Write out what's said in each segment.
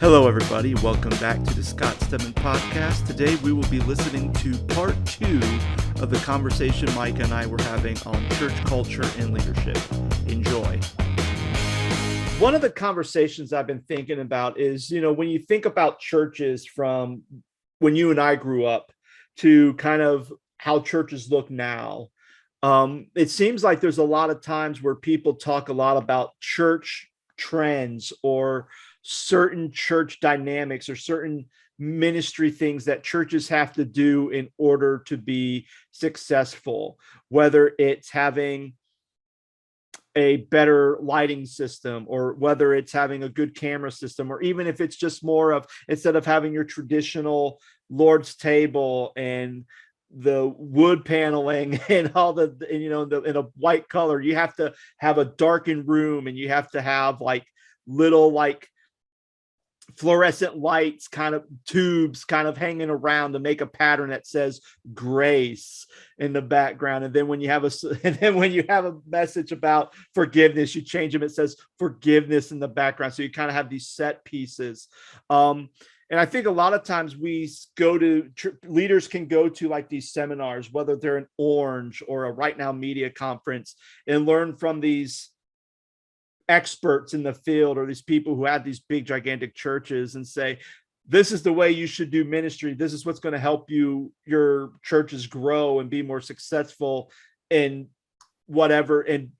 Hello, everybody. Welcome back to the Scott Stedman Podcast. Today, we will be listening to part 2 of the conversation Mike and I were having on church culture and leadership. Enjoy. One of the conversations I've been thinking about is, when you think about churches from when you and I grew up to kind of how churches look now, it seems like there's a lot of times where people talk a lot about church trends or certain church dynamics or certain ministry things that churches have to do in order to be successful, whether it's having a better lighting system or whether it's having a good camera system, or even if it's just more of, instead of having your traditional Lord's table and the wood paneling and all in a white color, you have to have a darkened room and you have to have little fluorescent lights, kind of tubes kind of hanging around to make a pattern that says grace in the background. And then when you have a message about forgiveness, you change them, it says forgiveness in the background. So you kind of have these set pieces. And I think a lot of times leaders can go to these seminars, whether they're an Orange or a Right Now Media conference, and learn from these experts in the field or these people who have these big gigantic churches and say, this is the way you should do ministry. This is what's going to help your churches grow and be more successful in whatever, and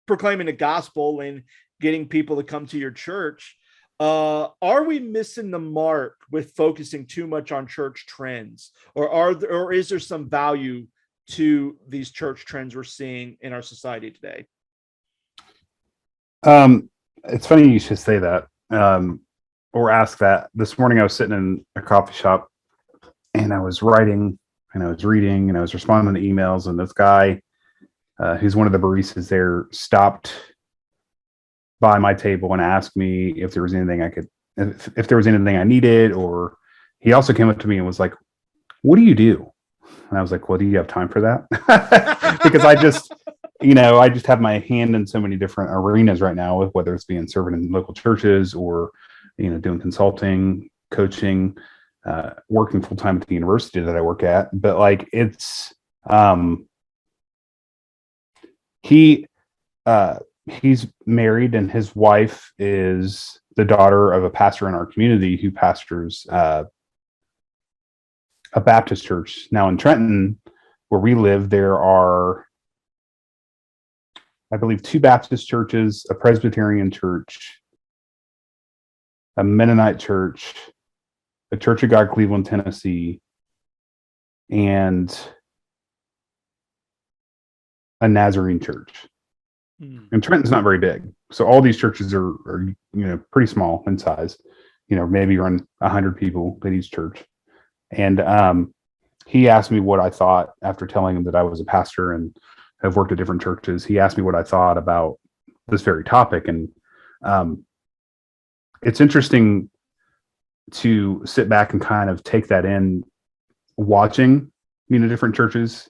proclaiming the gospel and getting people to come to your church. Are we missing the mark with focusing too much on church trends, or is there some value to these church trends we're seeing in our society today? It's funny you should say that, or ask that. This morning I was sitting in a coffee shop and I was writing and I was reading and I was responding to emails, and this guy, who's one of the baristas there, stopped by my table and asked me if there was anything if there was anything I needed, or he also came up to me and was like, "What do you do?" And I was like, "Well, do you have time for that?" Because I just have my hand in so many different arenas right now, with whether it's being servant in local churches or, doing consulting, coaching, working full time at the university that I work at. But it's, he's married, and his wife is the daughter of a pastor in our community who pastors a Baptist church. Now in Trenton, where we live, there are, I believe, 2 Baptist churches, a Presbyterian church, a Mennonite church, a Church of God Cleveland, Tennessee, and a Nazarene church. And Trenton's not very big, so all these churches are pretty small in size. Maybe around 100 people at each church. And he asked me what I thought after telling him that I was a pastor and have worked at different churches. He asked me what I thought about this very topic. And it's interesting to sit back and kind of take that in, watching, different churches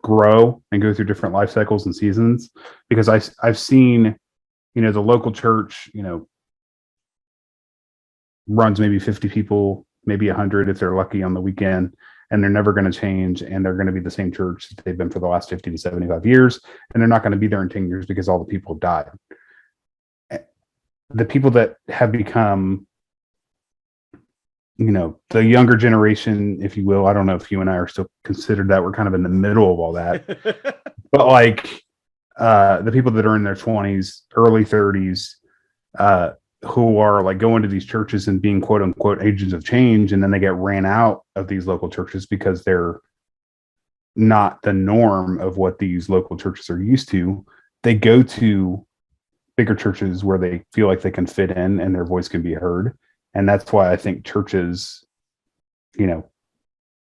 grow and go through different life cycles and seasons, because I've seen, the local church, runs maybe 50 people, maybe 100 if they're lucky on the weekend, and they're never going to change, and they're going to be the same church that they've been for the last 50 to 75 years, and they're not going to be there in 10 years because all the people have died. The people that have become, the younger generation, if you will, I don't know if you and I are still considered that, we're kind of in the middle of all that, but the people that are in their 20s, early 30s, who are going to these churches and being quote unquote agents of change, and then they get ran out of these local churches because they're not the norm of what these local churches are used to. They go to bigger churches where they feel like they can fit in and their voice can be heard. And that's why I think churches,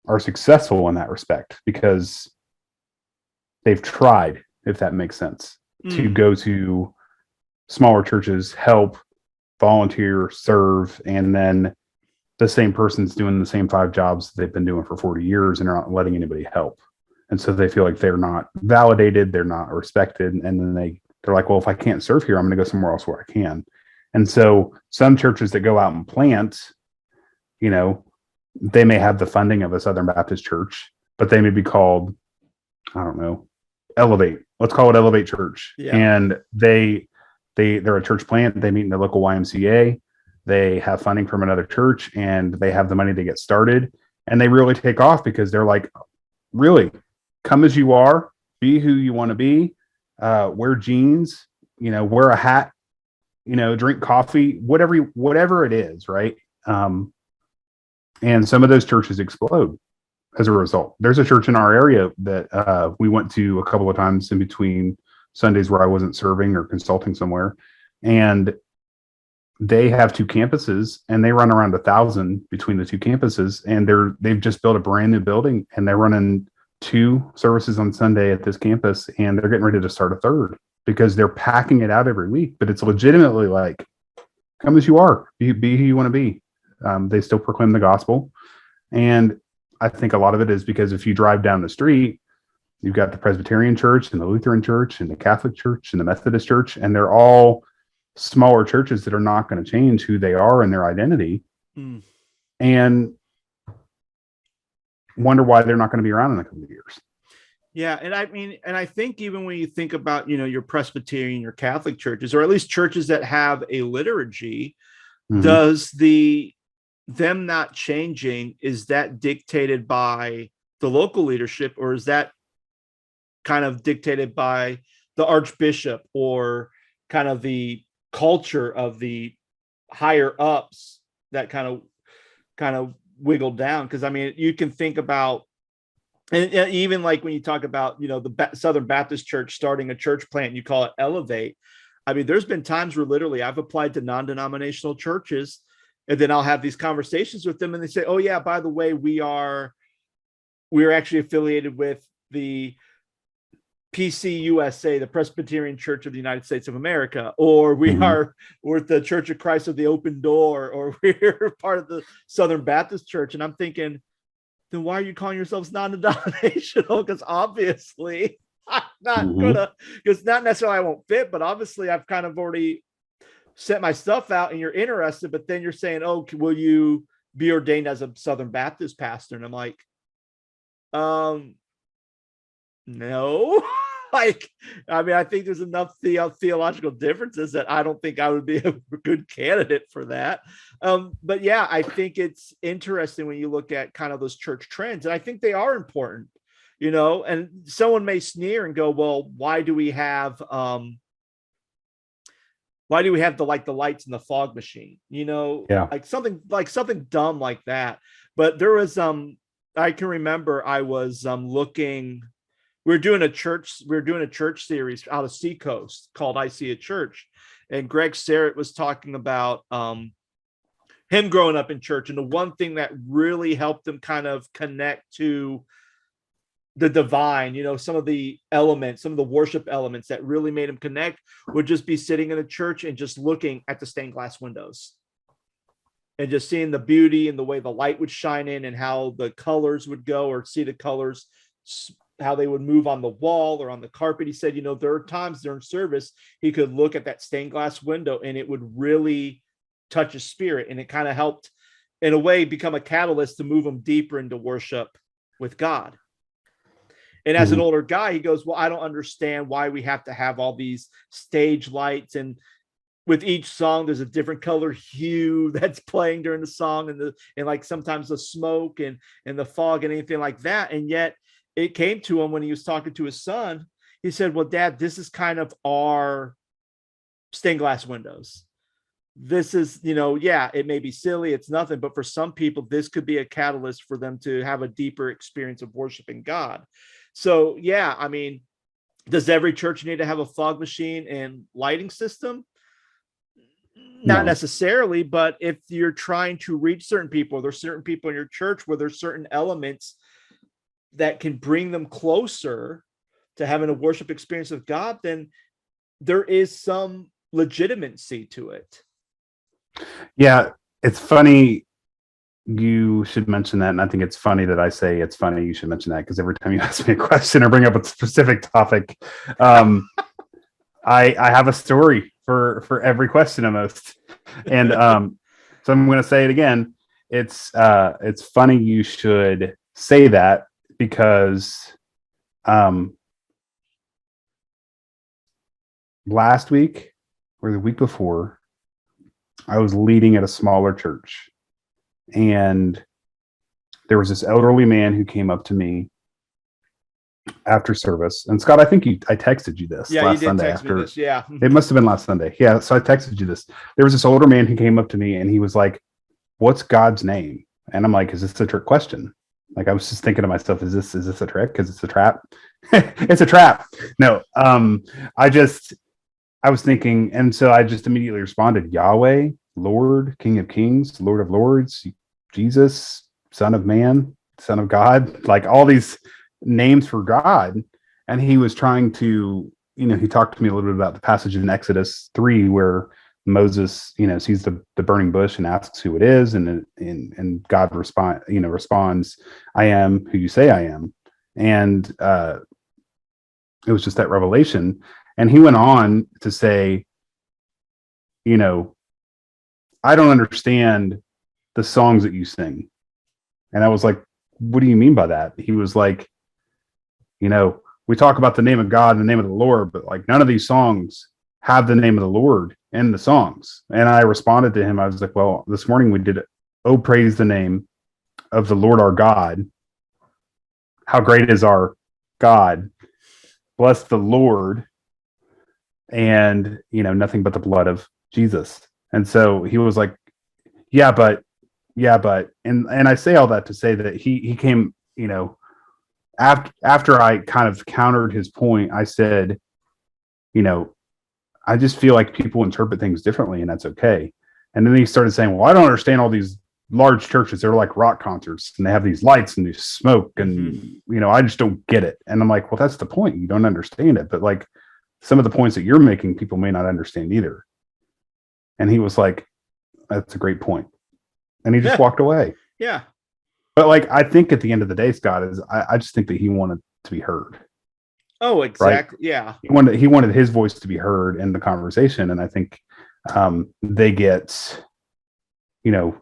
are successful in that respect, because they've tried, if that makes sense, to go to smaller churches, help, volunteer, serve, and then the same person's doing the same 5 jobs they've been doing for 40 years and are not letting anybody help. And so they feel like they're not validated, they're not respected. And then they're like, well, if I can't serve here, I'm going to go somewhere else where I can. And so some churches that go out and plant, you know, they may have the funding of a Southern Baptist church, but they may be called, I don't know, Elevate. Let's call it Elevate Church. Yeah. And they're a church plant. They meet in the local YMCA. They have funding from another church, and they have the money to get started. And they really take off because they're like, really, come as you are, be who you want to be, wear jeans, you know, wear a hat, you know, drink coffee, whatever it is, right? And some of those churches explode as a result. There's a church in our area that we went to a couple of times in between Sundays where I wasn't serving or consulting somewhere. And they have 2 campuses, and they run around 1,000 between the 2 campuses. And they've just built a brand new building, and they're running 2 services on Sunday at this campus, and they're getting ready to start a 3rd because they're packing it out every week. But it's legitimately like, come as you are, be who you want to be. They still proclaim the gospel. And I think a lot of it is because if you drive down the street, you've got the Presbyterian church and the Lutheran church and the Catholic church and the Methodist church, and they're all smaller churches that are not going to change who they are and their identity. And wonder why they're not going to be around in a couple of years. Yeah. And I mean, and I think even when you think about, you know, your Presbyterian, your Catholic churches, or at least churches that have a liturgy, does them not changing, is that dictated by the local leadership, or is that kind of dictated by the archbishop or kind of the culture of the higher ups that kind of wiggle down? Because I mean, you can think about, and even like when you talk about, you know, the Southern Baptist Church starting a church plant, and you call it Elevate. I mean, there's been times where literally I've applied to non-denominational churches, and then I'll have these conversations with them, and they say, "Oh yeah, by the way, we're actually affiliated with the PCUSA, the Presbyterian Church of the United States of America, or we're the Church of Christ of the Open Door, or we're part of the Southern Baptist Church." And I'm thinking, then why are you calling yourselves non-denominational? Because obviously I'm not gonna, because not necessarily I won't fit, but obviously I've kind of already set my stuff out and you're interested, but then you're saying, "Oh, will you be ordained as a Southern Baptist pastor?" And I'm like, no. Like, I mean, I think there's enough theological differences that I don't think I would be a good candidate for that. But yeah, I think it's interesting when you look at kind of those church trends, and I think they are important, you know. And someone may sneer and go, "Well, why do we have the lights in the fog machine?" You know, like something dumb like that. But there was I can remember I was looking. We were doing a church series out of Seacoast called I See a Church, and Greg Serrett was talking about him growing up in church, and the one thing that really helped him kind of connect to the divine, you know, some of the worship elements that really made him connect would just be sitting in a church and just looking at the stained glass windows and just seeing the beauty and the way the light would shine in and how the colors would go, or see the colors, how they would move on the wall or on the carpet. He said, you know, there are times during service he could look at that stained glass window and it would really touch his spirit, and it kind of helped in a way become a catalyst to move him deeper into worship with God. And as an older guy, he goes, "Well, I don't understand why we have to have all these stage lights, and with each song there's a different color hue that's playing during the song, and like sometimes the smoke and the fog and anything like that." And yet it came to him when he was talking to his son. He said, "Well, Dad, this is kind of our stained glass windows. This is, you know, yeah, it may be silly, it's nothing, but for some people, this could be a catalyst for them to have a deeper experience of worshiping God." So, yeah, I mean, does every church need to have a fog machine and lighting system? Not necessarily, but if you're trying to reach certain people, there's certain people in your church where there's certain elements that can bring them closer to having a worship experience with God, then there is some legitimacy to it. Yeah, it's funny you should mention that, and I think it's funny that I say it's funny you should mention that, because every time you ask me a question or bring up a specific topic, I have a story for every question almost. And so I'm going to say it again. It's funny you should say that, because last week or the week before, I was leading at a smaller church, and there was this elderly man who came up to me after service. And Scott, I think I texted you this last Sunday after. This, yeah. It must have been last Sunday. Yeah. So I texted you this. There was this older man who came up to me and he was like, "What's God's name?" And I'm like, "Is this a trick question?" Like, I was just thinking to myself, is this a trick? Because it's a trap. It's a trap. No. I was thinking, and so I just immediately responded, Yahweh, Lord, King of Kings, Lord of Lords, Jesus, Son of Man, Son of God, like all these names for God. And he was trying to, he talked to me a little bit about the passage in Exodus 3 where Moses, sees the burning bush and asks who it is, and God responds, "I am who you say I am." And it was just that revelation. And he went on to say, "I don't understand the songs that you sing." And I was like, "What do you mean by that?" He was like, "We talk about the name of God and the name of the Lord, but like none of these songs have the name of the Lord in the songs." And I responded to him. I was like, "Well, this morning we did it. Oh, praise the name of the Lord our God. How great is our God. Bless the Lord. And, nothing but the blood of Jesus." And so he was like, yeah, but, and I say all that to say that he came, after I kind of countered his point, I said, I just feel like people interpret things differently, and that's okay. And then he started saying, "Well, I don't understand all these large churches. They're like rock concerts, and they have these lights and there's smoke, and I just don't get it." And I'm like, "Well, that's the point. You don't understand it, but like some of the points that you're making, people may not understand either." And he was like, "That's a great point," and he just walked away. Yeah. But like, I think at the end of the day, Scott, is I just think that he wanted to be heard. Oh, exactly. Right? Yeah. He wanted his voice to be heard in the conversation. And I think they get,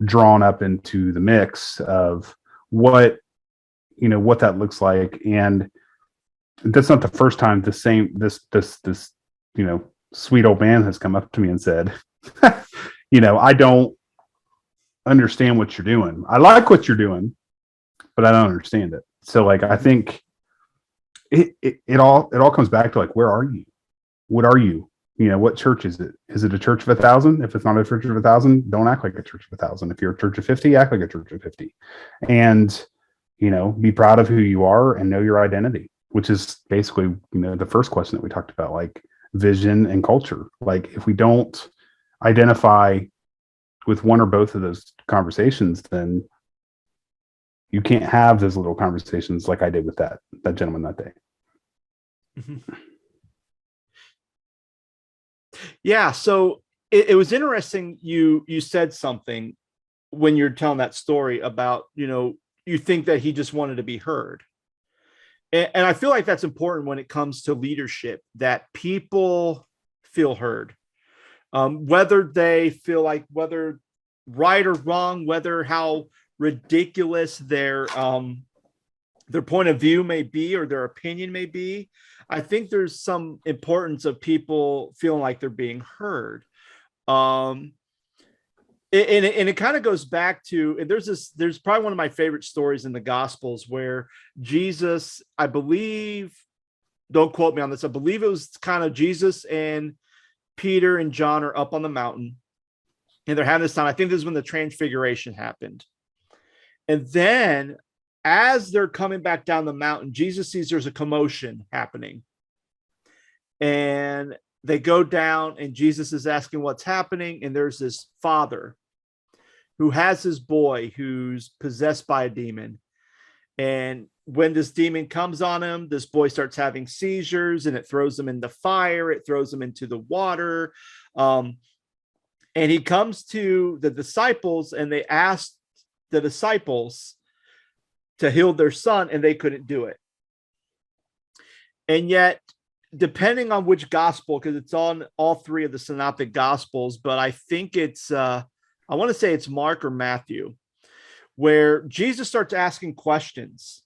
drawn up into the mix of what that looks like. And that's not the first time this sweet old man has come up to me and said, "I don't understand what you're doing. I like what you're doing, but I don't understand it." So like, I think it all comes back to like, where are you? What are you? What church is it? Is it a church of 1,000? If it's not a church of 1,000, don't act like a church of 1,000. If you're a church of 50, act like a church of 50, and be proud of who you are and know your identity, which is basically the first question that we talked about, like vision and culture. Like, if we don't identify with one or both of those conversations, then you can't have those little conversations like I did with that gentleman that day. Mm-hmm. Yeah. So it was interesting. You said something when you're telling that story about, you think that he just wanted to be heard. And I feel like that's important when it comes to leadership, that people feel heard, whether they feel like, whether right or wrong, whether how ridiculous their point of view may be or their opinion may be. I think there's some importance of people feeling like they're being heard. And it kind of goes back to, there's probably one of my favorite stories in the Gospels where Jesus, I believe, don't quote me on this, I believe it was kind of Jesus and Peter and John are up on the mountain and they're having this time. I think this is when the transfiguration happened. And then as they're coming back down the mountain, Jesus sees there's a commotion happening. And they go down and Jesus is asking what's happening. And there's this father who has his boy who's possessed by a demon. And when this demon comes on him, this boy starts having seizures and it throws him in the fire. It throws him into the water. And he comes to the disciples and they ask the disciples to heal their son and they couldn't do it. And yet depending on which gospel, because it's on all three of the synoptic gospels, but I think it's I want to say it's Mark or Matthew, where Jesus starts asking questions.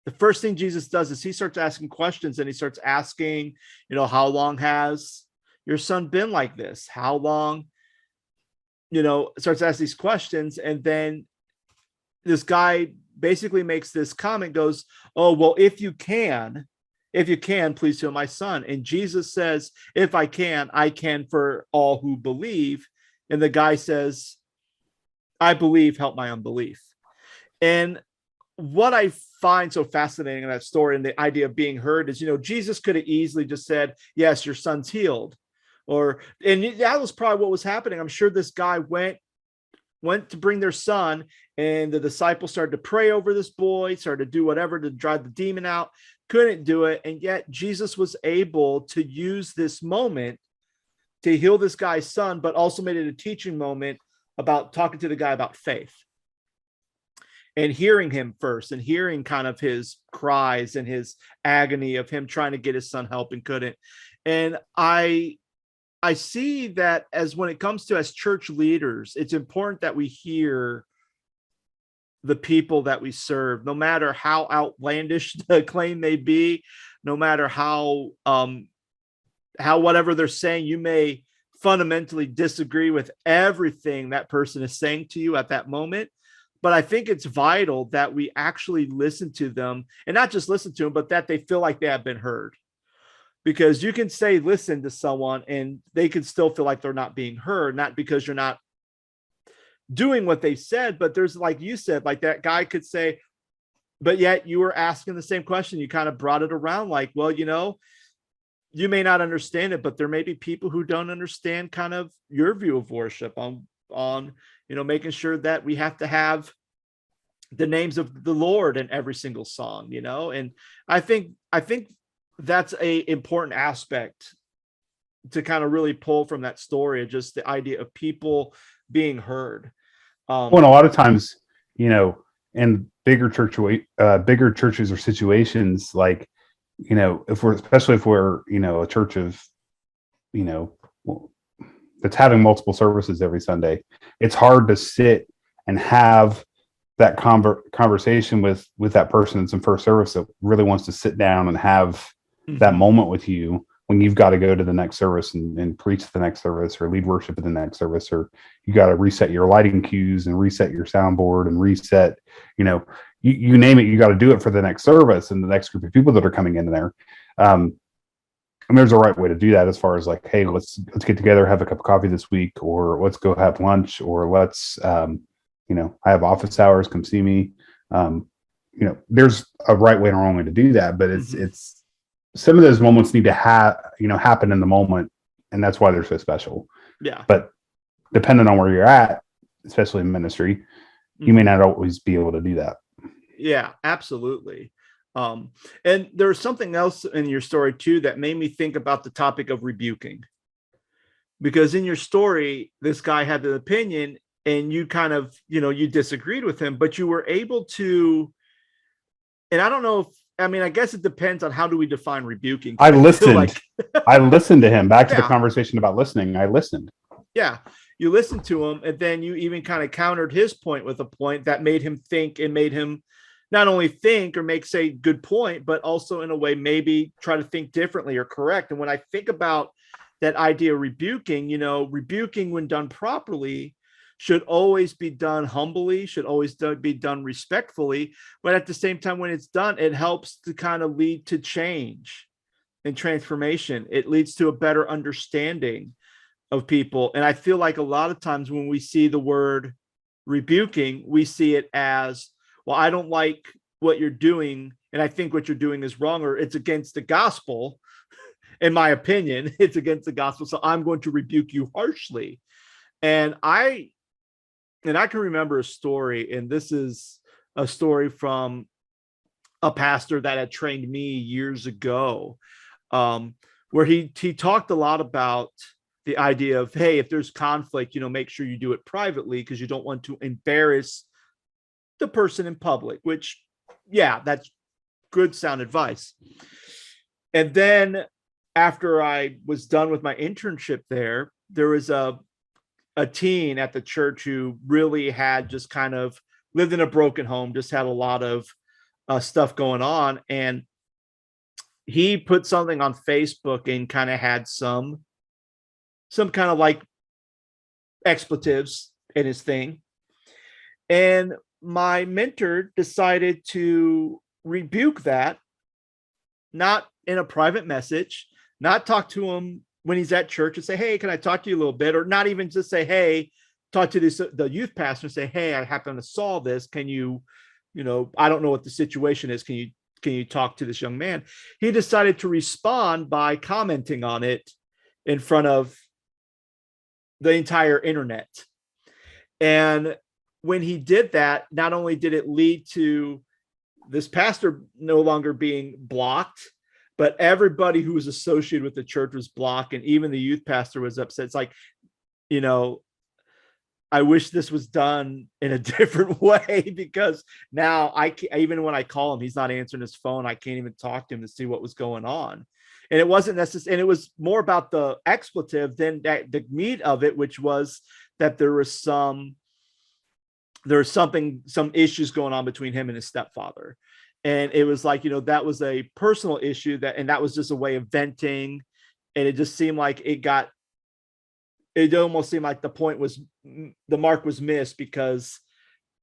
The first thing Jesus does is he starts asking questions, and he starts asking, how long has your son been like this? How long, starts asking these questions. And then this guy basically makes this comment, goes, oh, well, if you can, please heal my son. And Jesus says, if I can for all who believe. And the guy says, I believe, help my unbelief. And what I find so fascinating in that story and the idea of being heard is, Jesus could have easily just said, yes, your son's healed. And that was probably what was happening. I'm sure this guy went to bring their son, and the disciples started to pray over this boy, started to do whatever to drive the demon out, couldn't do it. And yet Jesus was able to use this moment to heal this guy's son, but also made it a teaching moment about talking to the guy about faith. And hearing him first, and hearing kind of his cries and his agony of him trying to get his son help and couldn't. And I see that as when it comes to as church leaders, it's important that we hear the people that we serve, no matter how outlandish the claim may be, no matter how whatever they're saying, you may fundamentally disagree with everything that person is saying to you at that moment. But I think it's vital that we actually listen to them, and not just listen to them, but that they feel like they have been heard. Because you can say, listen to someone, and they can still feel like they're not being heard, not because you're not doing what they said, but there's, like you said, like that guy could say, but yet you were asking the same question. You kind of brought it around like, well, you may not understand it, but there may be people who don't understand kind of your view of worship on making sure that we have to have the names of the Lord in every single song, and I think that's a important aspect to kind of really pull from that story, just the idea of people being heard. Well, and a lot of times, in bigger churches or situations, like, especially if we're, a church of, that's having multiple services every Sunday, it's hard to sit and have that conversation with that person that's in first service that really wants to sit down and have that moment with you when you've got to go to the next service and preach the next service or lead worship at the next service, or you got to reset your lighting cues and reset your soundboard and reset, you name it, you got to do it for the next service and the next group of people that are coming in there. And there's a right way to do that, as far as like, hey, let's get together, have a cup of coffee this week, or let's go have lunch, or let's, I have office hours, come see me. There's a right way and a wrong way to do that, but it's some of those moments need to happen in the moment, and that's why they're so special. Yeah. But depending on where you're at, especially in ministry, you may not always be able to do that. Yeah, absolutely. And there's something else in your story too that made me think about the topic of rebuking, because in your story, this guy had an opinion, and you kind of, you disagreed with him, but you were able to, and I don't know I guess it depends on how do we define rebuking. I listened. I listened to him. Back to the conversation about listening. I listened. Yeah. You listened to him, and then you even kind of countered his point with a point that made him think, and made him not only think or say good point, but also in a way maybe try to think differently or correct. And when I think about that idea of rebuking, rebuking when done properly should always be done humbly, should always be done respectfully. But at the same time, when it's done, it helps to kind of lead to change and transformation. It leads to a better understanding of people. And I feel like a lot of times when we see the word rebuking, we see it as, well, I don't like what you're doing, and I think what you're doing is wrong, or it's against the gospel. In my opinion, it's against the gospel, so I'm going to rebuke you harshly. And I can remember a story, and this is a story from a pastor that had trained me years ago, where he talked a lot about the idea of, hey, if there's conflict, make sure you do it privately, because you don't want to embarrass the person in public, which, yeah, that's good sound advice. And then after I was done with my internship there was a teen at the church who really had just kind of lived in a broken home, just had a lot of stuff going on. And he put something on Facebook and kind of had some kind of like expletives in his thing. And my mentor decided to rebuke that, not in a private message, not talk to him when he's at church and say, hey, can I talk to you a little bit? Or not even just say, hey, talk to the youth pastor and say, hey, I happen to saw this. Can you, I don't know what the situation is. Can you talk to this young man? He decided to respond by commenting on it in front of the entire internet. And when he did that, not only did it lead to this pastor no longer being blocked, but everybody who was associated with the church was blocked. And even the youth pastor was upset. It's like, I wish this was done in a different way, because now even when I call him, he's not answering his phone. I can't even talk to him to see what was going on. And it wasn't necessary. And it was more about the expletive than the meat of it, which was that there was some issues going on between him and his stepfather. And it was like, that was a personal issue and that was just a way of venting. And it just seemed like it almost seemed like the mark was missed, because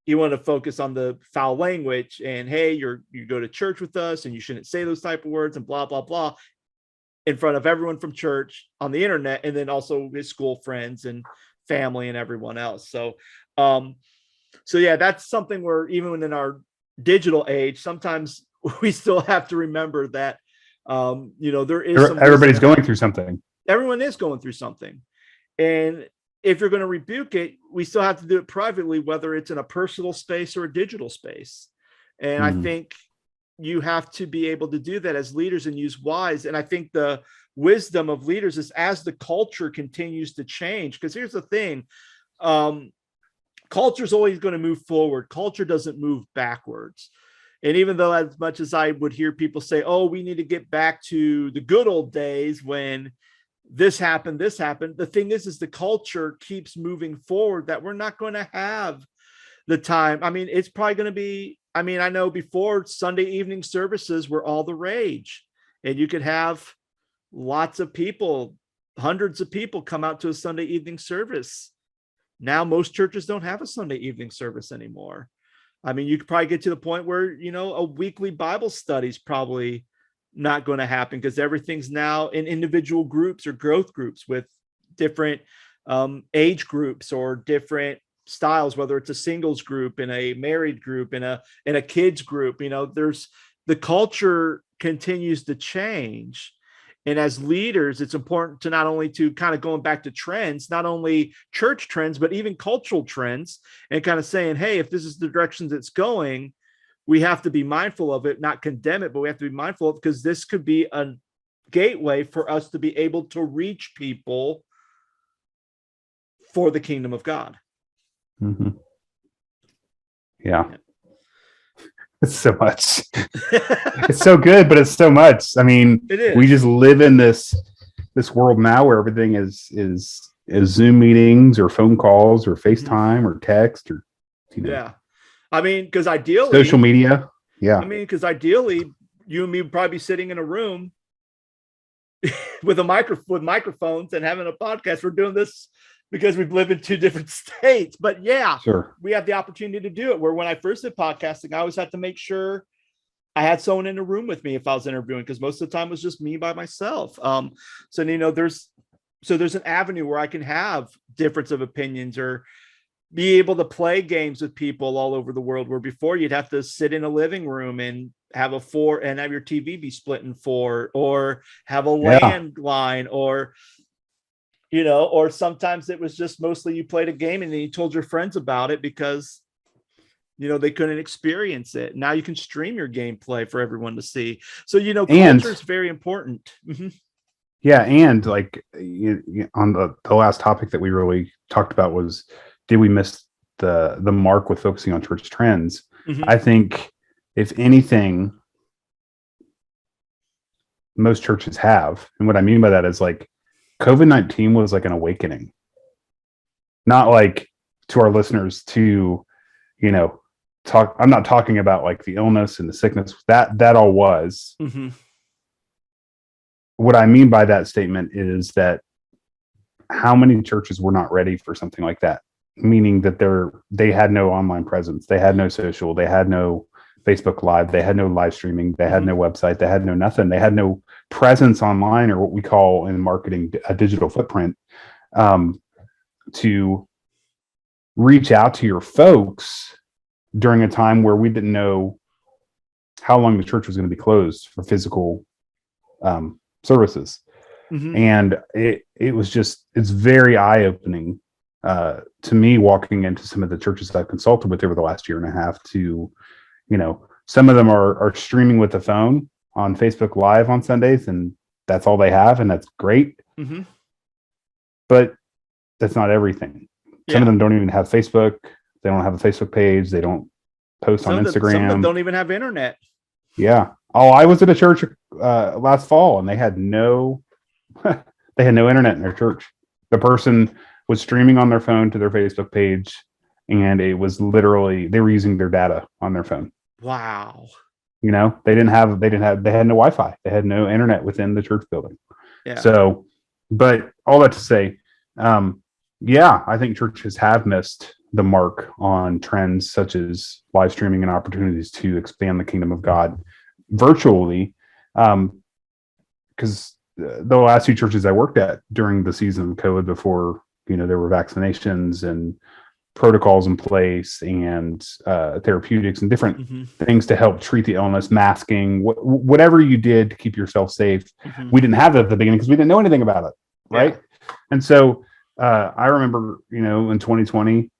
he wanted to focus on the foul language and, hey, you go to church with us and you shouldn't say those type of words and blah, blah, blah, in front of everyone from church on the internet. And then also his school friends and family and everyone else. So yeah, that's something where even in our digital age, sometimes we still have to remember that, there is everybody's going through something. Everyone is going through something. And if you're going to rebuke it, we still have to do it privately, whether it's in a personal space or a digital space. And I think you have to be able to do that as leaders and use wise. And I think the wisdom of leaders is, as the culture continues to change, because here's the thing, culture is always going to move forward. Culture doesn't move backwards. And even though, as much as I would hear people say, oh, we need to get back to the good old days when this happened, the thing is the culture keeps moving forward, that we're not going to have the time. I mean, it's probably going to be, I know before, Sunday evening services were all the rage, and you could have lots of people, hundreds of people come out to a Sunday evening service. Now, most churches don't have a Sunday evening service anymore. You could probably get to the point where, a weekly Bible study is probably not going to happen, because everything's now in individual groups or growth groups with different age groups or different styles, whether it's a singles group and a married group and a kids group. There's the culture continues to change. And as leaders, it's important to not only to kind of going back to trends, not only church trends, but even cultural trends, and kind of saying, hey, if this is the directions it's going, we have to be mindful of it, not condemn it, but we have to be mindful of it, because this could be a gateway for us to be able to reach people for the kingdom of God. Mm-hmm. Yeah. It's so much. It's so good, but it's so much. It is. We just live in this world now where everything is Zoom meetings or phone calls or FaceTime or text or, Yeah. Because ideally, social media. Yeah. Because ideally, you and me would probably be sitting in a room with microphones and having a podcast. We're doing this because we live in two different states. But yeah, sure, we have the opportunity to do it. Where when I first did podcasting, I always had to make sure I had someone in the room with me if I was interviewing, because most of the time it was just me by myself. So there's an avenue where I can have difference of opinions or be able to play games with people all over the world, where before you'd have to sit in a living room and have your TV be split in four, or have a landline, or sometimes it was just mostly you played a game and then you told your friends about it because they couldn't experience it. Now you can stream your gameplay for everyone to see. So culture is very important. Mm-hmm. Yeah, and like on the last topic that we really talked about was, did we miss the mark with focusing on church trends? Mm-hmm. I think, if anything, most churches have. And what I mean by that is like COVID-19 was like an awakening, not like to our listeners to, you know, talk. I'm not talking about like the illness and the sickness that all was. Mm-hmm. What I mean by that statement is that how many churches were not ready for something like that, meaning that they had no online presence, they had no social, they had no Facebook Live, they had no live streaming, they had no website, they had no nothing, they had no presence online, or what we call in marketing a digital footprint, to reach out to your folks during a time where we didn't know how long the church was going to be closed for physical services. Mm-hmm. And it's very eye-opening to me, walking into some of the churches I've consulted with over the last year and a half, to, you know, some of them are streaming with the phone on Facebook Live on Sundays, and that's all they have, and that's great. Mm-hmm. But that's not everything. Some of them don't even have Facebook. They don't have a Facebook page. They don't post on Instagram. Some of them don't even have internet. Yeah. Oh, I was at a church last fall, and they had no internet in their church. The person was streaming on their phone to their Facebook page, and it was literally, they were using their data on their phone. Wow. You know, they had no Wi-Fi. They had no internet within the church building. Yeah. So, but all that to say, I think churches have missed the mark on trends such as live streaming and opportunities to expand the kingdom of God virtually. Because the last few churches I worked at during the season of COVID, before, you know, there were vaccinations and protocols in place and therapeutics and different things to help treat the illness, masking, whatever you did to keep yourself safe. We didn't have that at the beginning because we didn't know anything about it, right? Yeah. And so I remember, you know, in 2020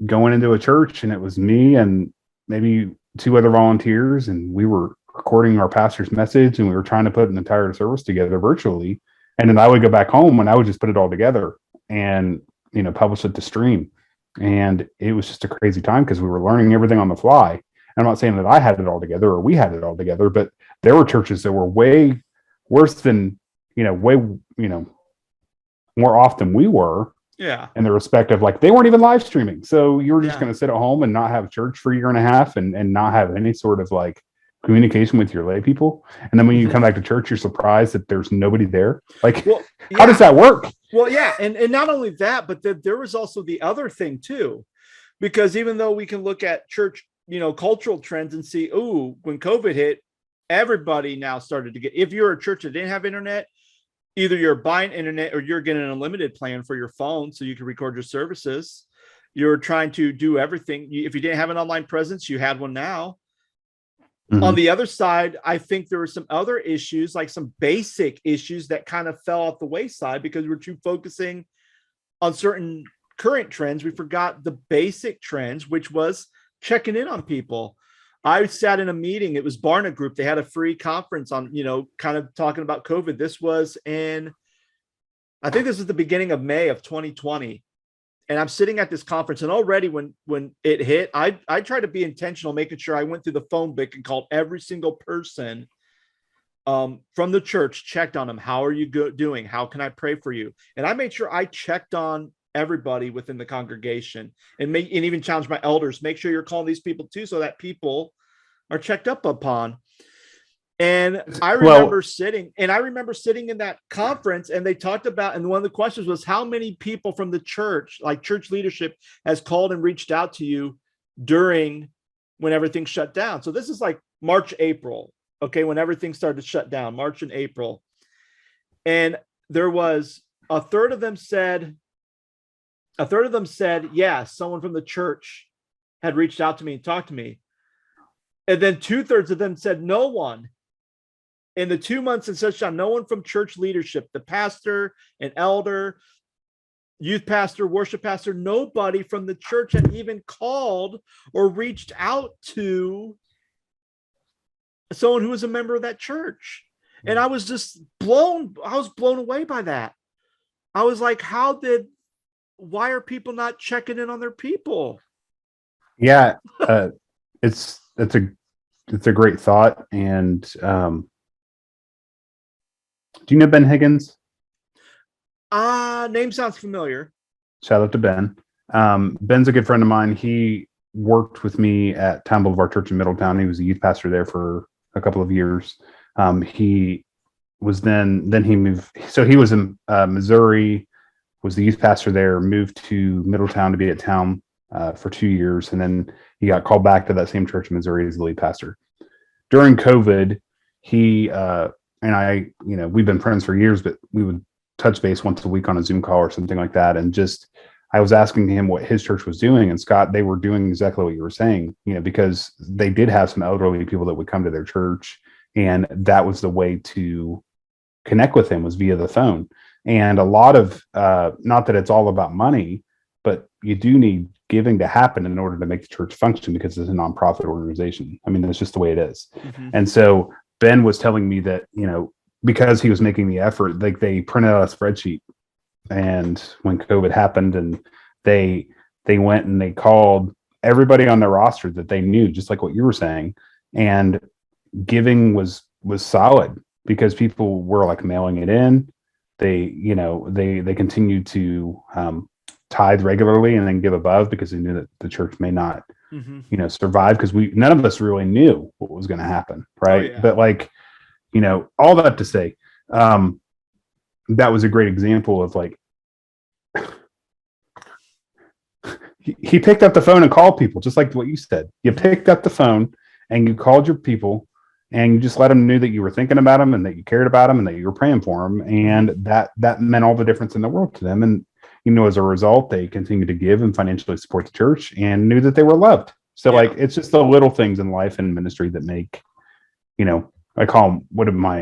going into a church, and it was me and maybe 2 other volunteers, and we were recording our pastor's message, and we were trying to put an entire service together virtually. And then I would go back home and I would just put it all together and, you know, publish it to stream. And it was just a crazy time because we were learning everything on the fly. And I'm not saying that I had it all together or we had it all together, but there were churches that were way worse than, more off than we were. Yeah. In the respect of, like, they weren't even live streaming. So you were just going to sit at home and not have church for a year and a half and not have any sort of like communication with your lay people. And then when you come back to church, you're surprised that there's nobody there. Like, how does that work? Well, yeah. And not only that, but there was also the other thing too, because even though we can look at church, you know, cultural trends and see, when COVID hit, everybody now started to get, if you're a church that didn't have internet, either you're buying internet or you're getting an unlimited plan for your phone so you can record your services. You're trying to do everything. If you didn't have an online presence, you had one now. On the other side, I think there were some other issues, like some basic issues that kind of fell off the wayside because we're too focusing on certain current trends. We forgot the basic trends, which was checking in on people. I sat in a meeting. It was Barna Group. They had a free conference on, you know, kind of talking about COVID. This was I think this was the beginning of May of 2020. And I'm sitting at this conference, and already when it hit, I tried to be intentional, making sure I went through the phone book and called every single person from the church, checked on them. How are you doing? How can I pray for you? And I made sure I checked on everybody within the congregation, and even challenge my elders, make sure you're calling these people too, so that people are checked up upon. And I remember sitting in that conference, and they talked about, and one of the questions was, how many people from the church, like church leadership, has called and reached out to you during when everything shut down? So this is like March, April, okay, when everything started to shut down, March and April. And there was a third of them said, yeah, someone from the church had reached out to me and talked to me. And then 2/3 of them said no one. In the 2 months in shutdown, no one from church leadership, the pastor, an elder, youth pastor, worship pastor, nobody from the church had even called or reached out to someone who was a member of that church. And I was just blown away by that. I was like, why are people not checking in on their people? Yeah. It's a great thought. And Do you know Ben Higgins? Name sounds familiar. Shout out to Ben. Ben's a good friend of mine. He worked with me at Town Boulevard Church in Middletown. He was a youth pastor there for a couple of years. He was then he moved. So he was in Missouri, was the youth pastor there, moved to Middletown to be at Town for 2 years. And then he got called back to that same church in Missouri as the lead pastor. During COVID, he and I, we've been friends for years, but we would touch base once a week on a Zoom call or something like that. And just, I was asking him what his church was doing. And Scott, they were doing exactly what you were saying, because they did have some elderly people that would come to their church. And that was the way to connect with him, was via the phone. And a lot of, not that it's all about money, but you do need giving to happen in order to make the church function, because it's a nonprofit organization. I mean, that's just the way it is. Mm-hmm. And so Ben was telling me that, because he was making the effort, like they printed out a spreadsheet, and when COVID happened, and they went and they called everybody on their roster that they knew, just like what you were saying, and giving was solid, because people were like mailing it in. They continued to tithe regularly and then give above, because they knew that the church may not survive, because none of us really knew what was going to happen, right? Oh, yeah. But like, all that to say, that was a great example of like, he picked up the phone and called people, just like what you said. You picked up the phone and you called your people, and you just let them know that you were thinking about them, and that you cared about them, and that you were praying for them. And that meant all the difference in the world to them. And, as a result, they continued to give and financially support the church, and knew that they were loved. So like, it's just the little things in life and ministry that make, I call them, what did my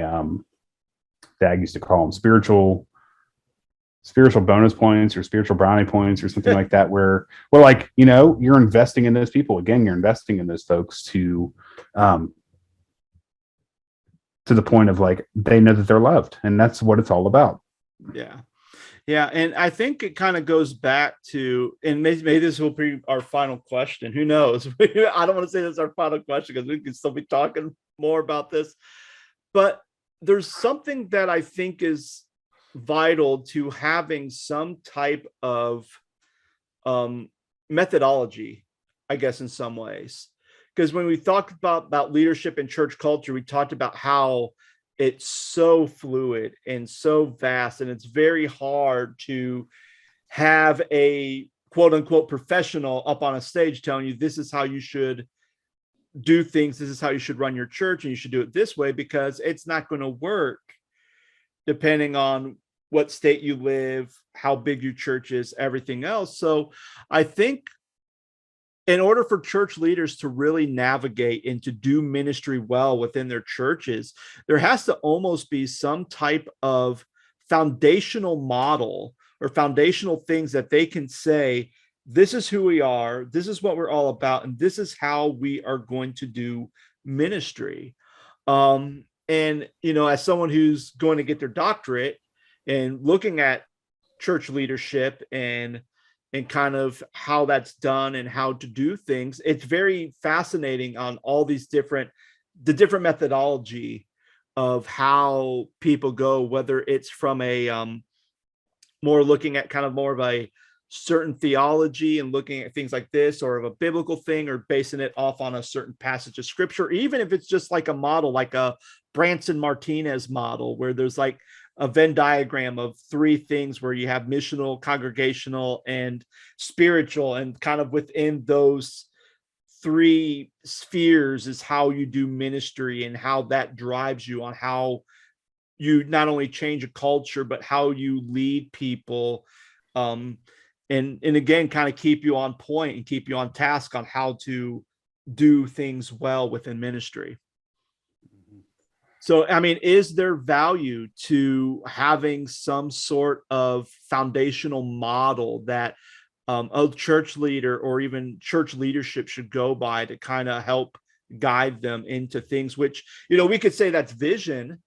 dad used to call them, spiritual bonus points, or spiritual brownie points, or something like that, where like, you're investing in those people. Again, you're investing in those folks to the point of like, they know that they're loved, and that's what it's all about. Yeah. And I think it kind of goes back to, and maybe this will be our final question. Who knows? I don't want to say this is our final question, because we can still be talking more about this. But there's something that I think is vital to having some type of methodology, I guess, in some ways. Because when we talked about leadership and church culture, we talked about how it's so fluid and so vast, and it's very hard to have a quote unquote professional up on a stage telling you this is how you should do things, this is how you should run your church, and you should do it this way, because it's not going to work depending on what state you live, how big your church is, everything else. So I think in order for church leaders to really navigate and to do ministry well within their churches, there has to almost be some type of foundational model or foundational things that they can say, this is who we are, this is what we're all about, and this is how we are going to do ministry. And, as someone who's going to get their doctorate and looking at church leadership and kind of how that's done and how to do things, it's very fascinating on all these different methodology of how people go, whether it's from a more looking at kind of more of a certain theology and looking at things like this, or of a biblical thing, or basing it off on a certain passage of scripture, even if it's just like a model, like a Branson Martinez model, where there's like a Venn diagram of three things where you have missional, congregational, and spiritual, and kind of within those three spheres is how you do ministry, and how that drives you on how you not only change a culture, but how you lead people. And again, kind of keep you on point and keep you on task on how to do things well within ministry. So, I mean, is there value to having some sort of foundational model that a church leader or even church leadership should go by to kind of help guide them into things, which, we could say that's vision,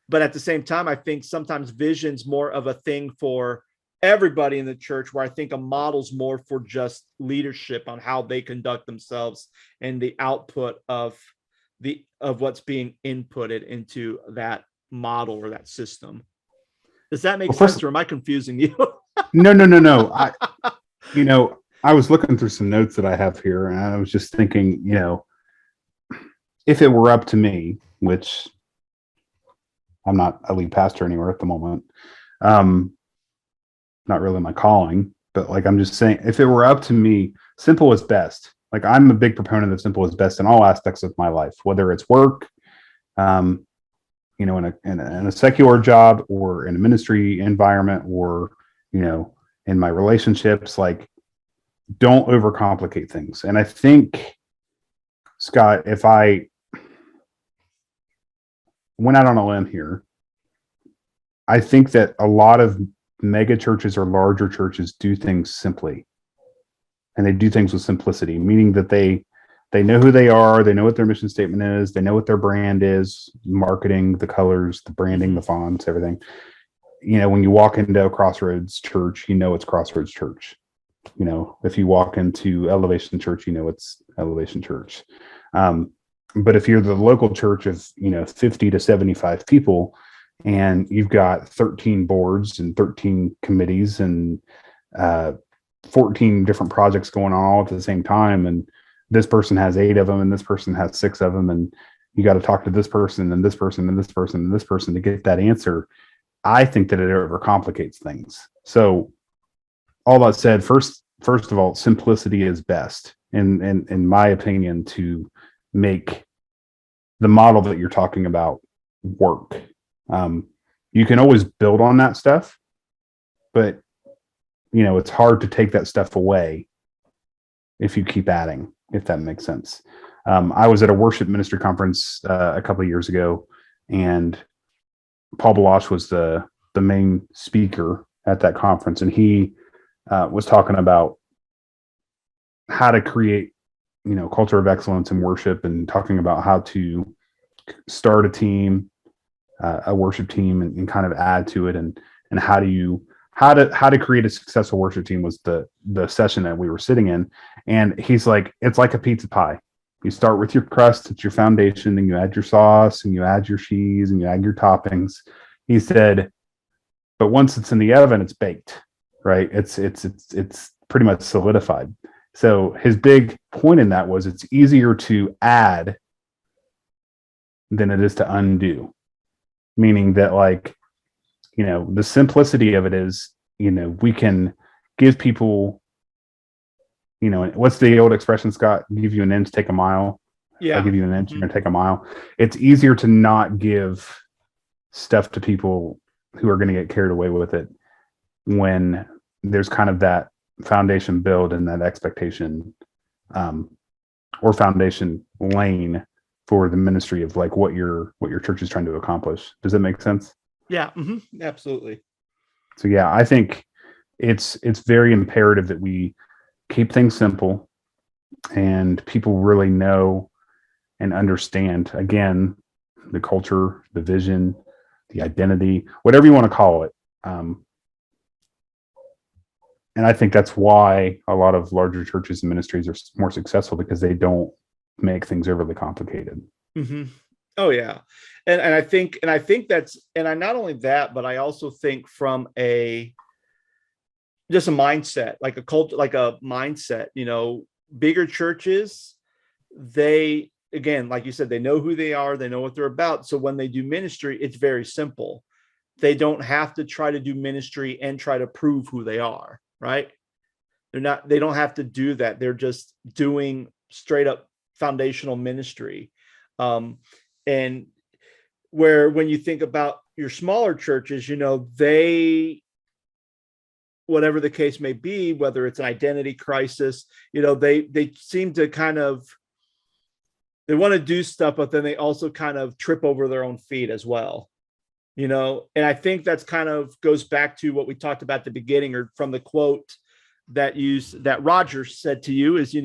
but at the same time, I think sometimes vision's more of a thing for everybody in the church, where I think a model's more for just leadership on how they conduct themselves and the output of what's being inputted into that model or that system. Does that make Well, sense, or am I confusing you? no. I was looking through some notes that I have here, and I was just thinking, if it were up to me, which I'm not a lead pastor anywhere at the moment, not really my calling, but like I'm just saying, if it were up to me, simple is best. Like I'm a big proponent of simple is best in all aspects of my life, whether it's work, in a secular job or in a ministry environment or, in my relationships, like don't overcomplicate things. And I think, Scott, if I went out on a limb here, I think that a lot of mega churches or larger churches do things simply, and they do things with simplicity, meaning that they know who they are, they know what their mission statement is, they know what their brand is, marketing, the colors, the branding, the fonts, everything. When you walk into a Crossroads church, it's Crossroads Church. If you walk into Elevation Church, it's Elevation Church. But if you're the local church of 50 to 75 people, and you've got 13 boards and 13 committees and 14 different projects going on all at the same time, and this person has 8 of them and this person has 6 of them, and you got to talk to this person and this person and this person and this person to get that answer, I think that it overcomplicates things. So all that said, first of all, simplicity is best in my opinion to make the model that you're talking about work. You can always build on that stuff, but it's hard to take that stuff away if you keep adding, if that makes sense. I was at a worship ministry conference a couple of years ago, and Paul Baloche was the main speaker at that conference, and he was talking about how to create, culture of excellence in worship, and talking about how to start a team, a worship team, and kind of add to it, and how to create a successful worship team was the session that we were sitting in. And he's like, it's like a pizza pie. You start with your crust, it's your foundation, and you add your sauce, and you add your cheese, and you add your toppings. He said, but once it's in the oven, it's baked, right? It's pretty much solidified. So his big point in that was it's easier to add than it is to undo, meaning that, like, the simplicity of it is, we can give people, what's the old expression, Scott? Give you an inch, take a mile. Yeah. I'll give you an inch, you're going to take a mile. It's easier to not give stuff to people who are going to get carried away with it when there's kind of that foundation build and that expectation or foundation lane for the ministry of like what your church is trying to accomplish. Does that make sense? Yeah, absolutely. So yeah, I think it's very imperative that we keep things simple and people really know and understand, again, the culture, the vision, the identity, whatever you want to call it. And I think that's why a lot of larger churches and ministries are more successful, because they don't make things overly complicated. Oh yeah. And I think that's, and I not only that, but I also think from just a mindset, like a culture, like a mindset, bigger churches, they, again, like you said, they know who they are, they know what they're about. So when they do ministry, it's very simple. They don't have to try to do ministry and try to prove who they are, right? They don't have to do that. They're just doing straight up foundational ministry. And where when you think about your smaller churches, they, whatever the case may be, whether it's an identity crisis, they seem to kind of, they want to do stuff, but then they also kind of trip over their own feet as well, and I think that's kind of goes back to what we talked about at the beginning, or from the quote that Roger said to you is,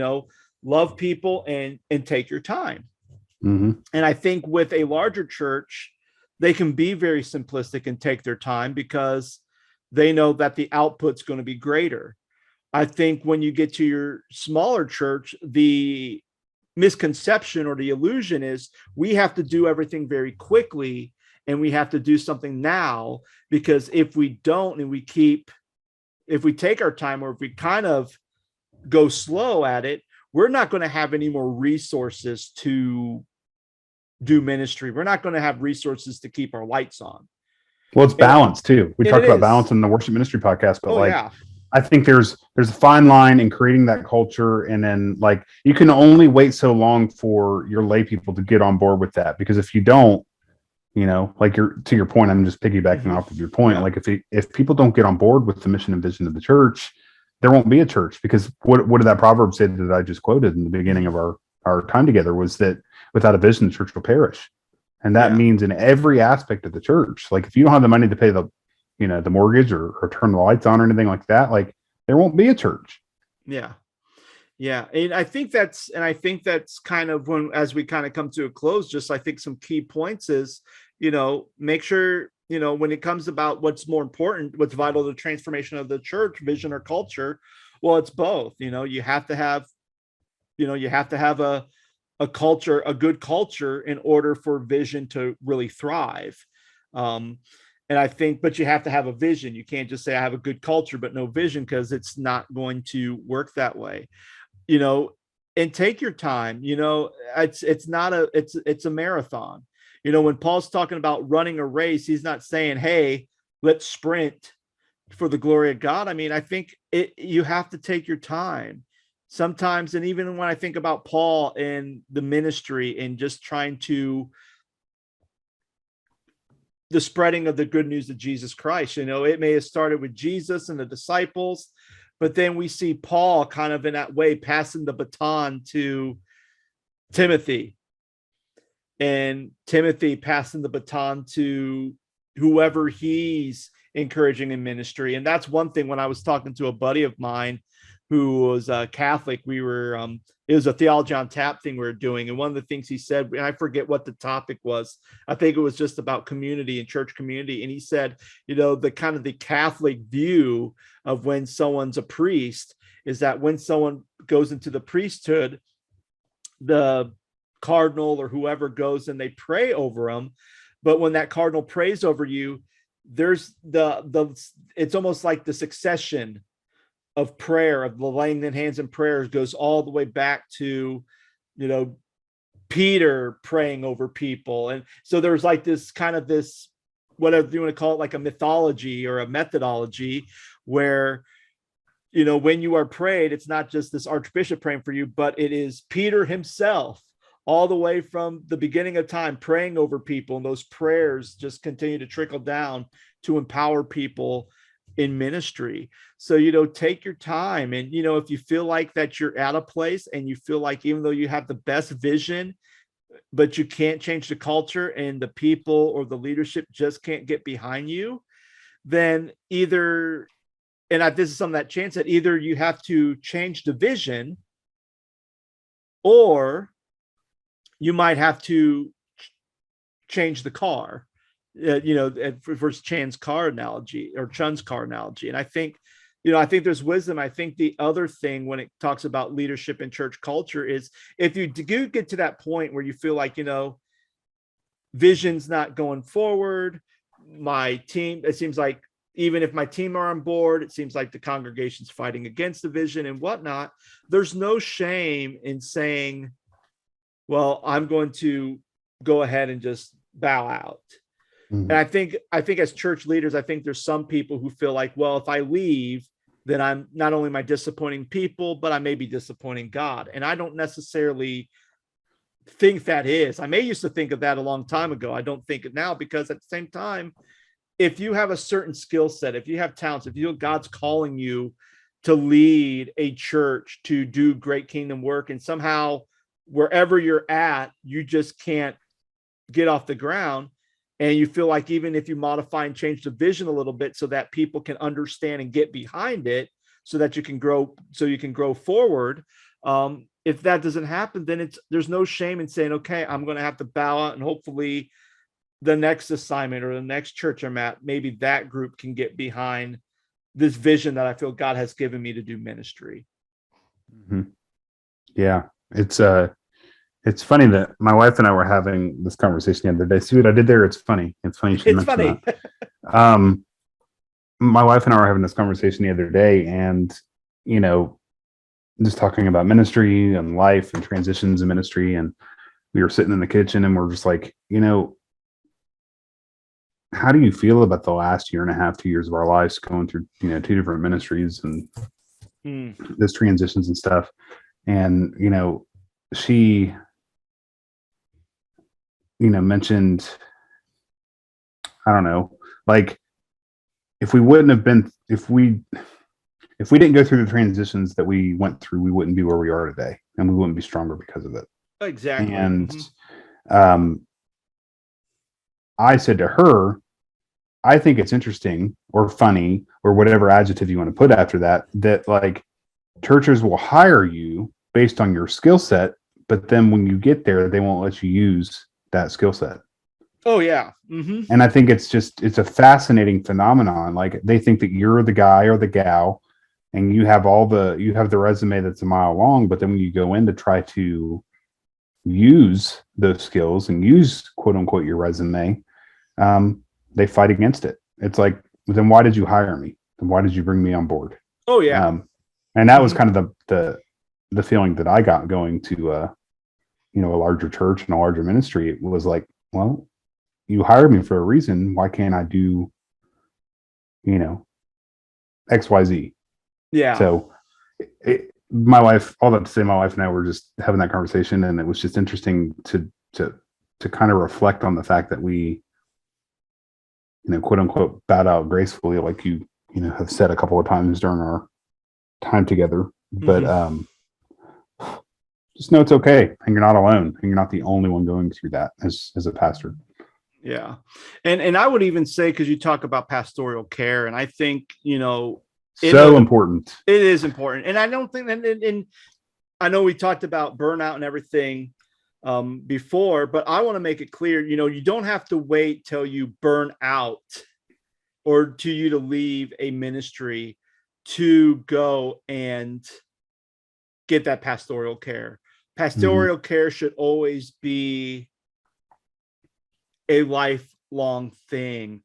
love people and take your time. And I think with a larger church, they can be very simplistic and take their time because they know that the output's going to be greater. I think when you get to your smaller church, the misconception or the illusion is we have to do everything very quickly and we have to do something now, because if we don't, and if we take our time, or if we kind of go slow at it, we're not going to have any more resources to do ministry. We're not going to have resources to keep our lights on. Well, it's balance too. We talked about is. balance in the worship ministry podcast, but Yeah. I think there's a fine line in creating that culture, and then you can only wait so long for your lay people to get on board with that, because if you don't, to your point, I'm just piggybacking off of your point. Yeah. If people don't get on board with the mission and vision of the church, there won't be a church. Because what did that proverb say that I just quoted in the beginning of our time together, was that without a vision, the church will perish. And that means in every aspect of the church. If you don't have the money to pay the mortgage or turn the lights on or anything like that, there won't be a church. Yeah. Yeah. And I think that's kind of as we kind of come to a close, just I think some key points is, make sure, when it comes about what's more important, what's vital to the transformation of the church, vision or culture, well, it's both. You have to have a culture, a good culture, in order for vision to really thrive. And I think, but you have to have a vision. You can't just say I have a good culture, but no vision, because it's not going to work that way, and take your time. It's a marathon. When Paul's talking about running a race, he's not saying, hey, let's sprint for the glory of God. I mean, I think you have to take your time sometimes. And even when I think about Paul and the ministry and just trying to the spreading of the good news of Jesus Christ, it may have started with Jesus and the disciples, but then we see Paul kind of in that way passing the baton to Timothy, and Timothy passing the baton to whoever he's encouraging in ministry. And that's one thing. When I was talking to a buddy of mine who was Catholic, we were it was a Theology on Tap thing we were doing, and one of the things he said, and I forget what the topic was, I think it was just about community and church community, and he said, the kind of the Catholic view of when someone's a priest is that when someone goes into the priesthood, the cardinal or whoever goes and they pray over them, but when that cardinal prays over you, there's it's almost like the succession of prayer, of the laying in hands and prayers, goes all the way back to, Peter praying over people. And so there's this kind of this, whatever you want to call it, like a mythology or a methodology where, when you are prayed, it's not just this archbishop praying for you, but it is Peter himself, all the way from the beginning of time, praying over people. And those prayers just continue to trickle down to empower people in ministry. So, take your time. And, if you feel like that you're at a place and you feel like, even though you have the best vision, but you can't change the culture and the people or the leadership just can't get behind you, then this is some of that chance that either you have to change the vision, or you might have to change the car. For Chun's car analogy. And I think, there's wisdom. I think the other thing when it talks about leadership and church culture is, if you do get to that point where you feel like, vision's not going forward, my team, it seems like even if my team are on board, it seems like the congregation's fighting against the vision and whatnot, there's no shame in saying, well, I'm going to go ahead and just bow out. Mm-hmm. And I think as church leaders, I think there's some people who feel like, well, if I leave, then I'm not only am I disappointing people, but I may be disappointing God. And I don't necessarily think that is. I may used to think of that a long time ago. I don't think it now, because at the same time, if you have a certain skill set, if you have talents, if you know God's calling you to lead a church, to do great kingdom work, and somehow wherever you're at, you just can't get off the ground, and you feel like even if you modify and change the vision a little bit so that people can understand and get behind it, so that you can grow forward. If that doesn't happen, then there's no shame in saying, okay, I'm going to have to bow out, and hopefully the next assignment or the next church I'm at, maybe that group can get behind this vision that I feel God has given me to do ministry. Mm-hmm. Yeah. It's funny that my wife and I were having this conversation the other day. See what I did there? It's funny. It's funny you should It's mention funny. that. Um, my wife and I were having this conversation the other day, and you know, just talking about ministry and life and transitions in ministry. And we were sitting in the kitchen, and we're just like, how do you feel about the last year and a half, 2 years of our lives going through, two different ministries and this transitions and stuff? And she mentioned, I don't know, like if we didn't go through the transitions that we went through, we wouldn't be where we are today, and we wouldn't be stronger because of it. Exactly. And I said to her, I think it's interesting or funny or whatever adjective you want to put after that like churches will hire you based on your skill set, but then when you get there, they won't let you use that skill set. Oh yeah. And I think it's a fascinating phenomenon. Like they think that you're the guy or the gal and you have the resume that's a mile long, but then when you go in to try to use those skills and use quote unquote your resume, they fight against it. It's like, then why did you hire me? Then why did you bring me on board? Oh yeah. And that was kind of the feeling that I got going to a larger church and a larger ministry. It was like, well, you hired me for a reason. Why can't I do, XYZ? Yeah. So all that to say, my wife and I were just having that conversation, and it was just interesting to kind of reflect on the fact that we, quote unquote, bowed out gracefully, like you have said a couple of times during our time together. But just know it's okay, and you're not alone, and you're not the only one going through that as a pastor. Yeah. And I would even say, because you talk about pastoral care, and I think, important. It is important. And I don't think that, and I know we talked about burnout and everything before, but I want to make it clear, you don't have to wait till you burn out or to you to leave a ministry to go and get that pastoral care. Pastoral care should always be a lifelong thing.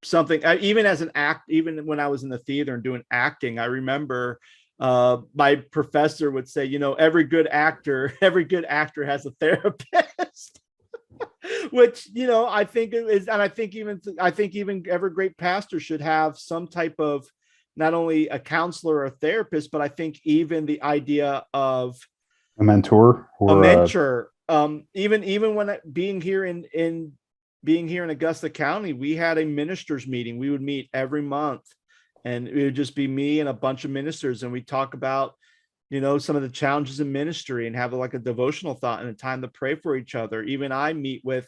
Something, even as an even when I was in the theater and doing acting, I remember my professor would say, every good actor has a therapist. Which, I think is, and I think even every great pastor should have some type of, not only a counselor or a therapist, but I think even the idea of a mentor or a mentor. Even when being here in Augusta County, we had a ministers meeting. We would meet every month, and it would just be me and a bunch of ministers, and we talk about, some of the challenges in ministry and have like a devotional thought and a time to pray for each other. Even I meet with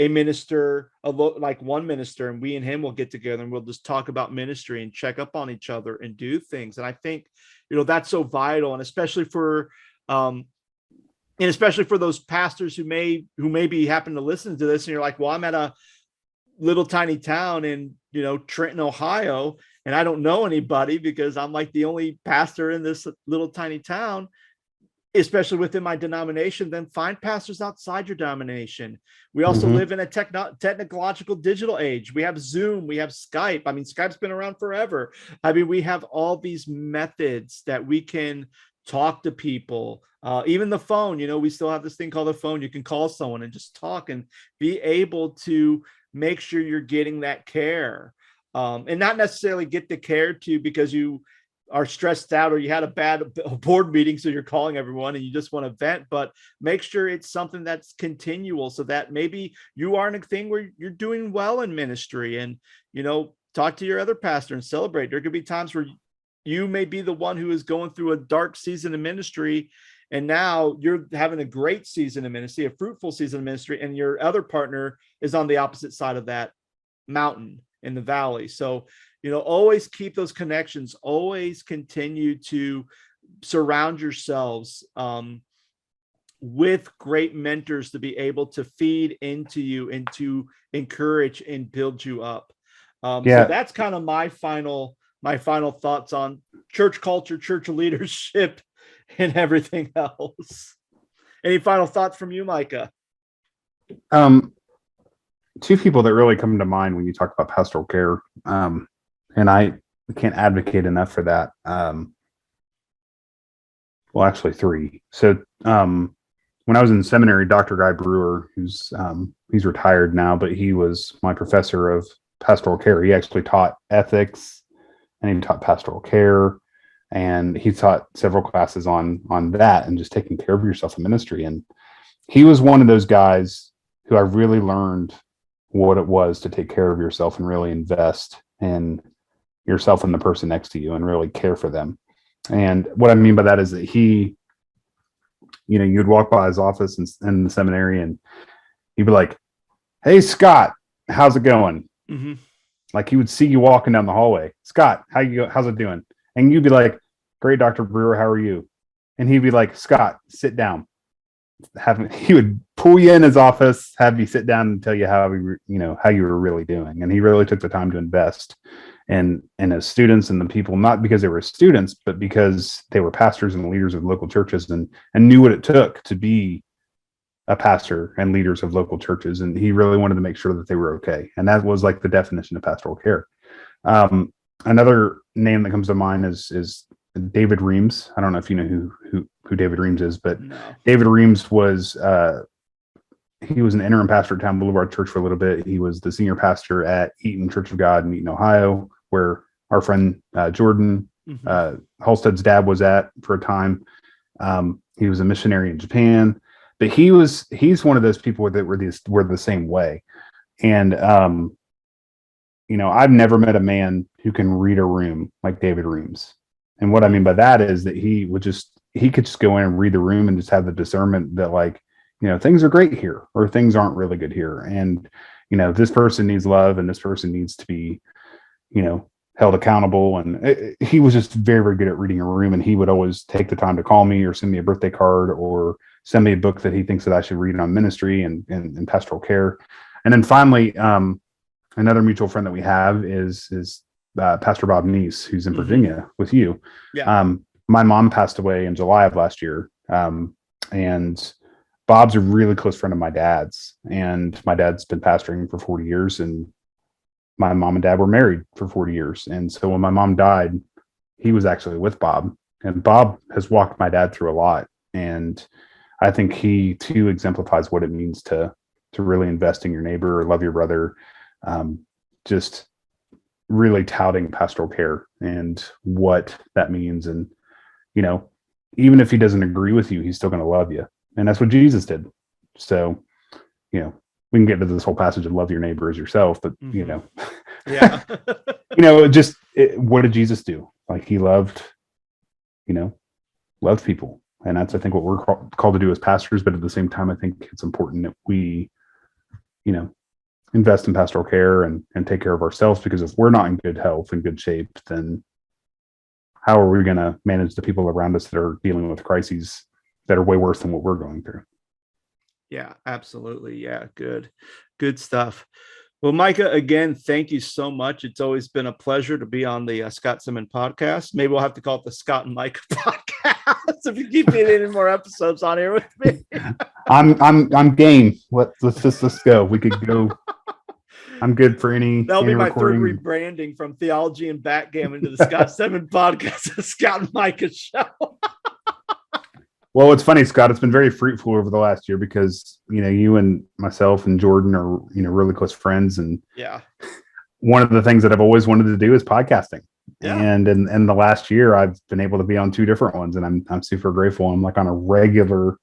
a minister, like one minister, and we and him will get together and we'll just talk about ministry and check up on each other and do things. And I think, that's so vital, and especially for those pastors who maybe happen to listen to this, and you're like, well, I'm at a little tiny town in, Trenton, Ohio, and I don't know anybody because I'm like the only pastor in this little tiny town, especially within my denomination. Then find pastors outside your denomination. We also live in a technological digital age. We have Zoom, we have Skype. I mean, Skype's been around forever. I mean, we have all these methods that we can talk to people. Even the phone, we still have this thing called the phone. You can call someone and just talk and be able to make sure you're getting that care, and not necessarily get the care because you are stressed out or you had a bad board meeting, so you're calling everyone and you just want to vent, but make sure it's something that's continual, so that maybe you are in a thing where you're doing well in ministry, and talk to your other pastor and celebrate. There could be times where you may be the one who is going through a dark season of ministry, and now you're having a great season of ministry, a fruitful season of ministry, and your other partner is on the opposite side of that mountain in the valley. So, always keep those connections, always continue to surround yourselves with great mentors to be able to feed into you and to encourage and build you up. So that's kind of my final thoughts on church culture, church leadership, and everything else. Any final thoughts from you, Micah? Two people that really come to mind when you talk about pastoral care, and I can't advocate enough for that. Well, actually, three. So, when I was in seminary, Dr. Guy Brewer, he's retired now, but he was my professor of pastoral care. He actually taught ethics, and he taught pastoral care, and he taught several classes on that and just taking care of yourself in ministry. And he was one of those guys who I really learned what it was to take care of yourself and really invest in yourself and the person next to you and really care for them. And what I mean by that is that he, you'd walk by his office in the seminary and he'd be like, "Hey, Scott, how's it going?" Mm-hmm. Like he would see you walking down the hallway. "Scott, how's it doing?" And you'd be like, "Great, Dr. Brewer, how are you?" And he'd be like, "Scott, sit down." He would pull you in his office, have you sit down and tell you how you were really doing. And he really took the time to invest in his students and the people, not because they were students, but because they were pastors and leaders of local churches and knew what it took to be a pastor and leaders of local churches. And he really wanted to make sure that they were okay. And that was like the definition of pastoral care. Another name that comes to mind is David Reams. I don't know if you know who David Reams is, but No. David Reams was he was an interim pastor at Town Boulevard Church for a little bit. He was the senior pastor at Eaton Church of God in Eaton, Ohio, where our friend Jordan Halstead's dad was at for a time. He was a missionary in Japan, but he's one of those people that were the same way. And I've never met a man who can read a room like David Reams. And what I mean by that is that he could just go in and read the room and just have the discernment that things are great here or things aren't really good here. And, this person needs love and this person needs to be, held accountable. And he was just very, very good at reading a room. And he would always take the time to call me or send me a birthday card or send me a book that he thinks that I should read on ministry and pastoral care. And then finally, another mutual friend that we have is Pastor Bob Neese, who's in Virginia with you. Yeah. My mom passed away in July of last year. And Bob's a really close friend of my dad's, and my dad's been pastoring for 40 years and my mom and dad were married for 40 years. And so when my mom died, he was actually with Bob, and Bob has walked my dad through a lot. And I think he too exemplifies what it means to really invest in your neighbor or love your brother. Just really touting pastoral care and what that means. And, even if he doesn't agree with you, he's still going to love you. And that's what Jesus did. So, we can get into this whole passage of love your neighbor as yourself, but, yeah, what did Jesus do? Like he loved people. And that's, I think, what we're called to do as pastors. But at the same time, I think it's important that we, invest in pastoral care and take care of ourselves, because if we're not in good health and good shape, then how are we going to manage the people around us that are dealing with crises that are way worse than what we're going through? Yeah, absolutely. Yeah. Good stuff. Well, Micah, again, thank you so much. It's always been a pleasure to be on the Scott Simon podcast. Maybe we'll have to call it the Scott and Micah podcast if you keep getting any more episodes on here with me. I'm game. Let's go. We could go. I'm good for any. That'll be my recording. third rebranding from Theology and Backgammon to the Scott Simon podcast, the Scott and Micah show. Well, it's funny, Scott. It's been very fruitful over the last year because you and myself and Jordan are really close friends, and yeah, one of the things that I've always wanted to do is podcasting. Yeah. And in the last year, I've been able to be on two different ones, and I'm super grateful. I'm like on a regular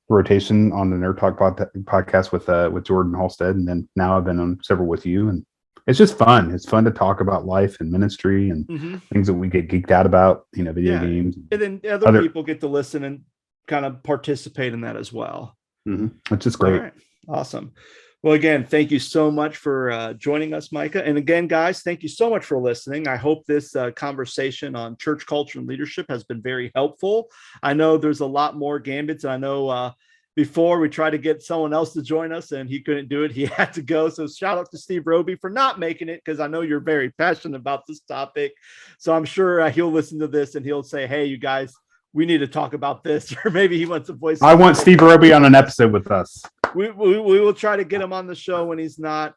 rotation on the Nerd Talk podcast with Jordan Halstead, and then now I've been on several with you, and it's just fun. It's fun to talk about life and ministry and things that we get geeked out about, video games, and then other people get to listen and kind of participate in that as well. Which is great. All right. Awesome. Well, again, thank you so much for joining us, Micah. And again, guys, thank you so much for listening. I hope this conversation on church culture and leadership has been very helpful. I know there's a lot more gambits. I know before we tried to get someone else to join us and he couldn't do it. He had to go. So shout out to Steve Roby for not making it, because I know you're very passionate about this topic. So I'm sure he'll listen to this and he'll say, hey, you guys, we need to talk about this, or maybe he wants a voice. I want Steve Roby on an episode with us. We will try to get him on the show when he's not,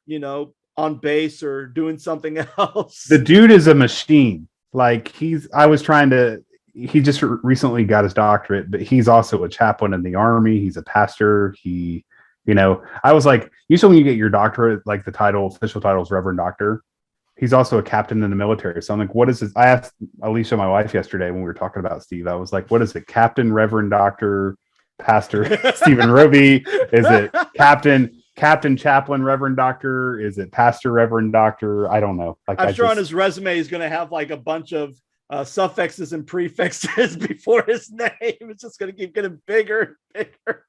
on base or doing something else. The dude is a machine. Like he just recently got his doctorate, but he's also a chaplain in the Army. He's a pastor. I was like, usually when you get your doctorate, like the official title is Reverend Doctor. He's also a captain in the military. So I'm like, what is this? I asked Alicia, my wife, yesterday when we were talking about Steve. I was like, what is it? Captain, Reverend Doctor, Pastor Stephen Roby? Is it Captain, Chaplain, Reverend Doctor? Is it Pastor, Reverend Doctor? I don't know. I'm sure on his resume he's going to have like a bunch of suffixes and prefixes before his name. It's just going to keep getting bigger and bigger.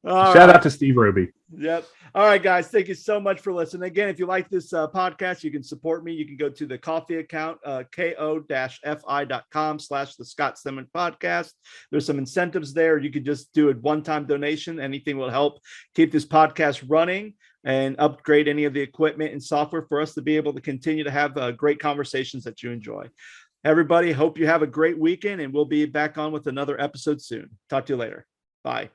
Shout out to Steve Roby. Yep. All right, guys. Thank you so much for listening. Again, if you like this podcast, you can support me. You can go to the coffee account, ko-fi.com/the Scott Stedman podcast. There's some incentives there. You can just do a one-time donation. Anything will help keep this podcast running and upgrade any of the equipment and software for us to be able to continue to have great conversations that you enjoy. Everybody, hope you have a great weekend, and we'll be back on with another episode soon. Talk to you later. Bye.